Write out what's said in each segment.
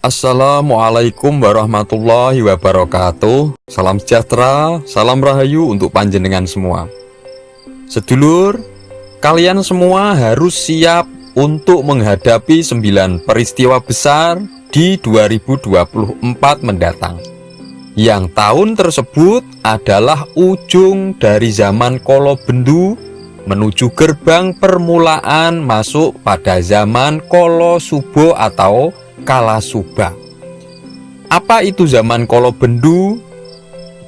Assalamualaikum warahmatullahi wabarakatuh. Salam sejahtera, salam rahayu untuk panjenengan semua. Sedulur, kalian semua harus siap untuk menghadapi 9 peristiwa besar di 2024 mendatang. Yang tahun tersebut adalah ujung dari zaman Kolo Bendu menuju gerbang permulaan masuk pada zaman Kolo Subo atau Kala Suba. Apa itu zaman Kolo Bendu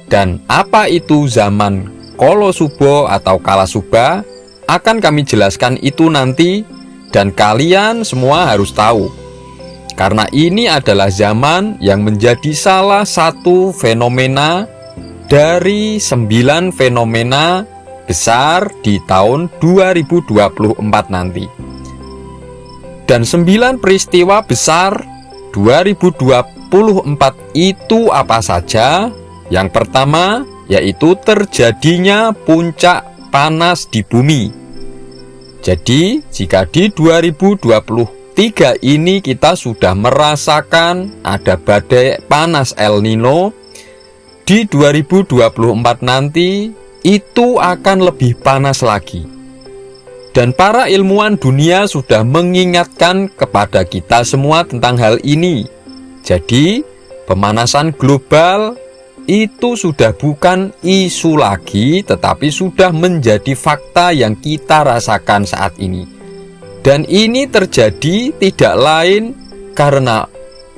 dan apa itu zaman Kolo Subo atau Kala Suba akan kami jelaskan itu nanti, dan kalian semua harus tahu karena ini adalah zaman yang menjadi salah satu fenomena dari 9 fenomena besar di tahun 2024 nanti. Dan 9 peristiwa besar 2024 itu apa saja? Yang pertama yaitu terjadinya puncak panas di bumi. Jadi jika di 2023 ini kita sudah merasakan ada badai panas El Nino, di 2024 nanti itu akan lebih panas lagi. Dan para ilmuwan dunia sudah mengingatkan kepada kita semua tentang hal ini. Jadi, pemanasan global itu sudah bukan isu lagi, tetapi sudah menjadi fakta yang kita rasakan saat ini. Dan ini terjadi tidak lain karena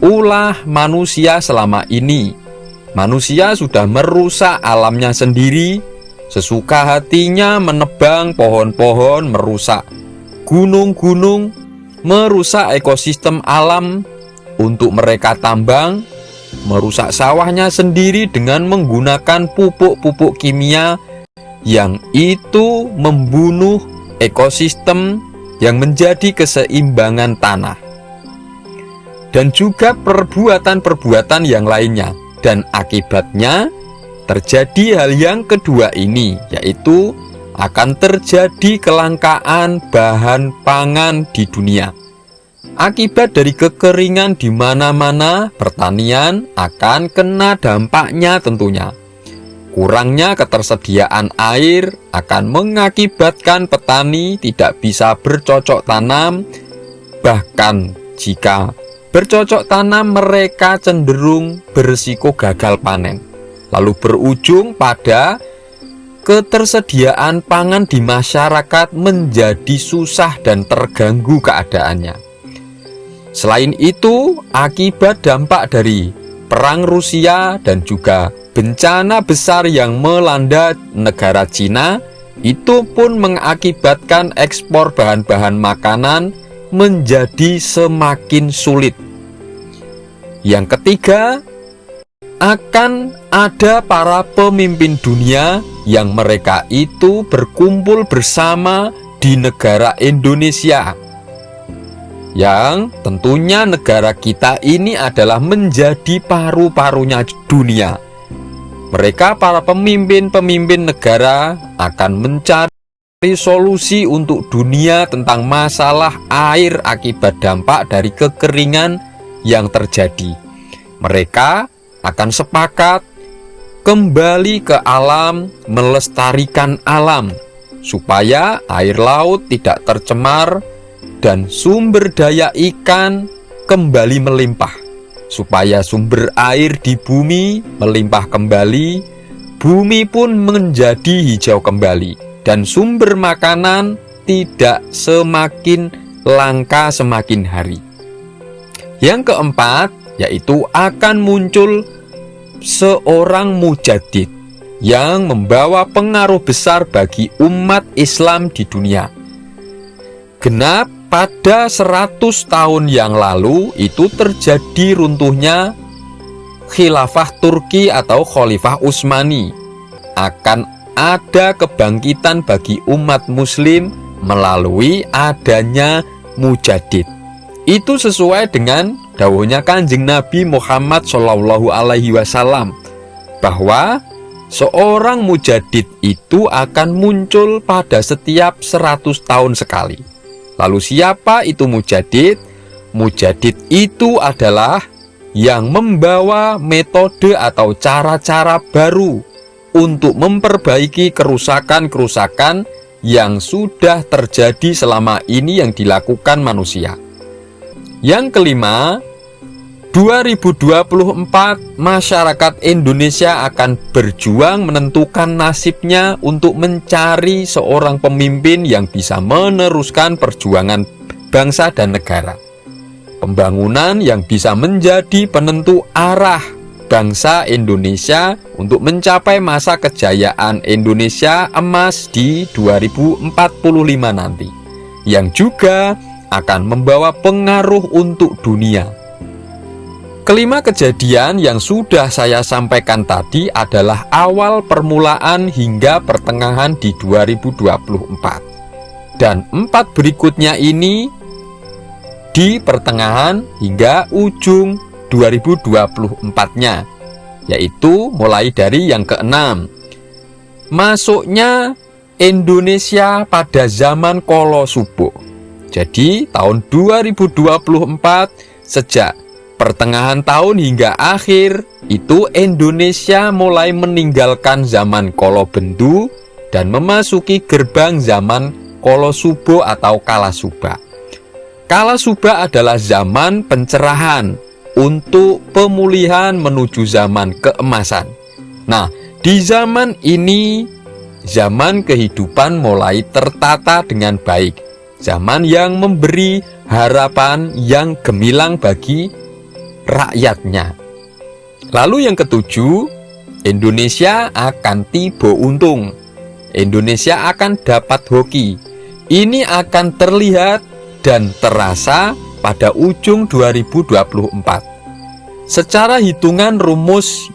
ulah manusia selama ini. Manusia sudah merusak alamnya sendiri, sesuka hatinya menebang pohon-pohon, merusak gunung-gunung, merusak ekosistem alam untuk mereka tambang, merusak sawahnya sendiri dengan menggunakan pupuk-pupuk kimia yang itu membunuh ekosistem yang menjadi keseimbangan tanah. Dan juga perbuatan-perbuatan yang lainnya, dan akibatnya terjadi hal yang kedua ini, yaitu akan terjadi kelangkaan bahan pangan di dunia. Akibat dari kekeringan di mana-mana, pertanian akan kena dampaknya tentunya. Kurangnya ketersediaan air akan mengakibatkan petani tidak bisa bercocok tanam. Bahkan jika bercocok tanam, mereka cenderung berisiko gagal panen, lalu berujung pada ketersediaan pangan di masyarakat menjadi susah dan terganggu keadaannya. Selain itu, akibat dampak dari perang Rusia dan juga bencana besar yang melanda negara Cina, itu pun mengakibatkan ekspor bahan-bahan makanan menjadi semakin sulit. Yang ketiga, akan ada para pemimpin dunia yang mereka itu berkumpul bersama di negara Indonesia, yang tentunya negara kita ini adalah menjadi paru-parunya dunia. Mereka para pemimpin-pemimpin negara akan mencari solusi untuk dunia tentang masalah air akibat dampak dari kekeringan yang terjadi. Mereka akan sepakat kembali ke alam, melestarikan alam, supaya air laut tidak tercemar dan sumber daya ikan kembali melimpah, supaya sumber air di bumi melimpah kembali, bumi pun menjadi hijau kembali, dan sumber makanan tidak semakin langka semakin hari. Yang keempat, yaitu akan muncul seorang mujadid yang membawa pengaruh besar bagi umat Islam di dunia. Genap pada 100 tahun yang lalu itu terjadi runtuhnya Khilafah Turki atau Khalifah Utsmani. Akan ada kebangkitan bagi umat muslim melalui adanya mujadid. Itu sesuai dengan dawuhnya Kanjeng Nabi Muhammad SAW, bahwa seorang mujadid itu akan muncul pada setiap 100 tahun sekali. Lalu siapa itu mujadid? Mujadid itu adalah yang membawa metode atau cara-cara baru untuk memperbaiki kerusakan-kerusakan yang sudah terjadi selama ini yang dilakukan manusia. Yang kelima, 2024 masyarakat Indonesia akan berjuang menentukan nasibnya untuk mencari seorang pemimpin yang bisa meneruskan perjuangan bangsa dan negara. Pembangunan yang bisa menjadi penentu arah bangsa Indonesia untuk mencapai masa kejayaan Indonesia emas di 2045 nanti, yang juga akan membawa pengaruh untuk dunia. Kelima kejadian yang sudah saya sampaikan tadi adalah awal permulaan hingga pertengahan di 2024. Dan 4 berikutnya ini di pertengahan hingga ujung 2024-nya, yaitu mulai dari yang keenam, masuknya Indonesia pada zaman Kala Subuh. Jadi tahun 2024 sejak pertengahan tahun hingga akhir itu Indonesia mulai meninggalkan zaman Kala Bendu dan memasuki gerbang zaman Kala Subuh atau Kala Subah. Kala Subah adalah zaman pencerahan untuk pemulihan menuju zaman keemasan. Nah, di zaman ini, zaman kehidupan mulai tertata dengan baik. Zaman yang memberi harapan yang gemilang bagi rakyatnya. Lalu yang ketujuh, Indonesia akan tiba untung. Indonesia akan dapat hoki. Ini akan terlihat dan terasa pada ujung 2024. Secara hitungan rumus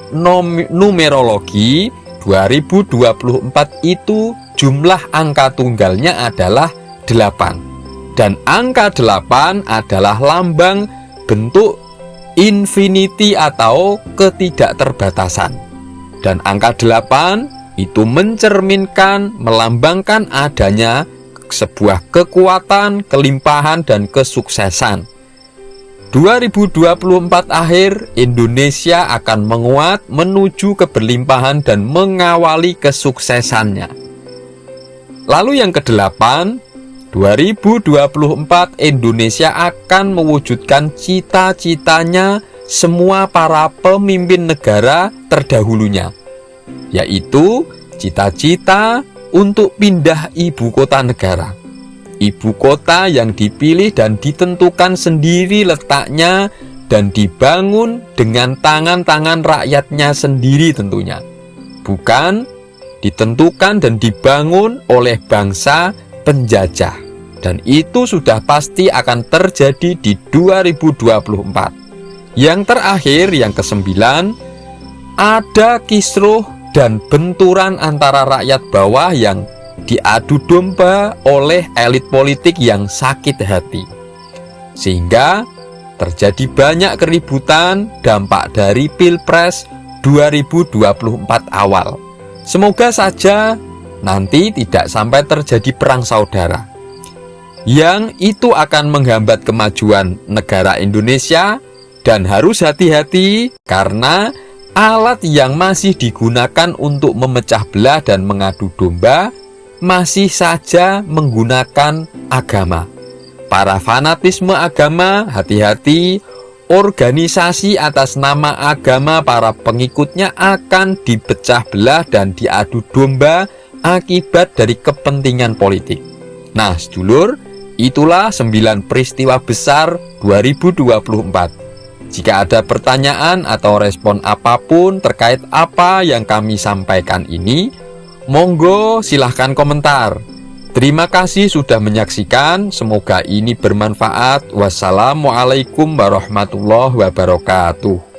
numerologi, 2024 itu jumlah angka tunggalnya adalah 8. Dan angka 8 adalah lambang bentuk infinity atau ketidakterbatasan. Dan angka 8 itu mencerminkan, melambangkan adanya sebuah kekuatan, kelimpahan, dan kesuksesan. 2024 akhir, Indonesia akan menguat menuju keberlimpahan dan mengawali kesuksesannya. Lalu yang ke-8, 2024 Indonesia akan mewujudkan cita-citanya semua para pemimpin negara terdahulunya, yaitu cita-cita untuk pindah ibu kota negara. Ibu kota yang dipilih dan ditentukan sendiri letaknya dan dibangun dengan tangan-tangan rakyatnya sendiri tentunya. Bukan ditentukan dan dibangun oleh bangsa penjajah. Dan itu sudah pasti akan terjadi di 2024. Yang terakhir, yang ke-9, ada kisruh dan benturan antara rakyat bawah yang diadu domba oleh elit politik yang sakit hati, sehingga terjadi banyak keributan dampak dari Pilpres 2024 awal. Semoga saja nanti tidak sampai terjadi perang saudara, yang itu akan menghambat kemajuan negara Indonesia. Dan harus hati-hati karena alat yang masih digunakan untuk memecah belah dan mengadu domba masih saja menggunakan agama. Para fanatisme agama, hati-hati, organisasi atas nama agama para pengikutnya akan dipecah belah dan diadu domba akibat dari kepentingan politik. Nah, sedulur, itulah 9 peristiwa besar 2024. Jika ada pertanyaan atau respon apapun terkait apa yang kami sampaikan ini, monggo silahkan komentar. Terima kasih sudah menyaksikan, semoga ini bermanfaat. Wassalamualaikum warahmatullahi wabarakatuh.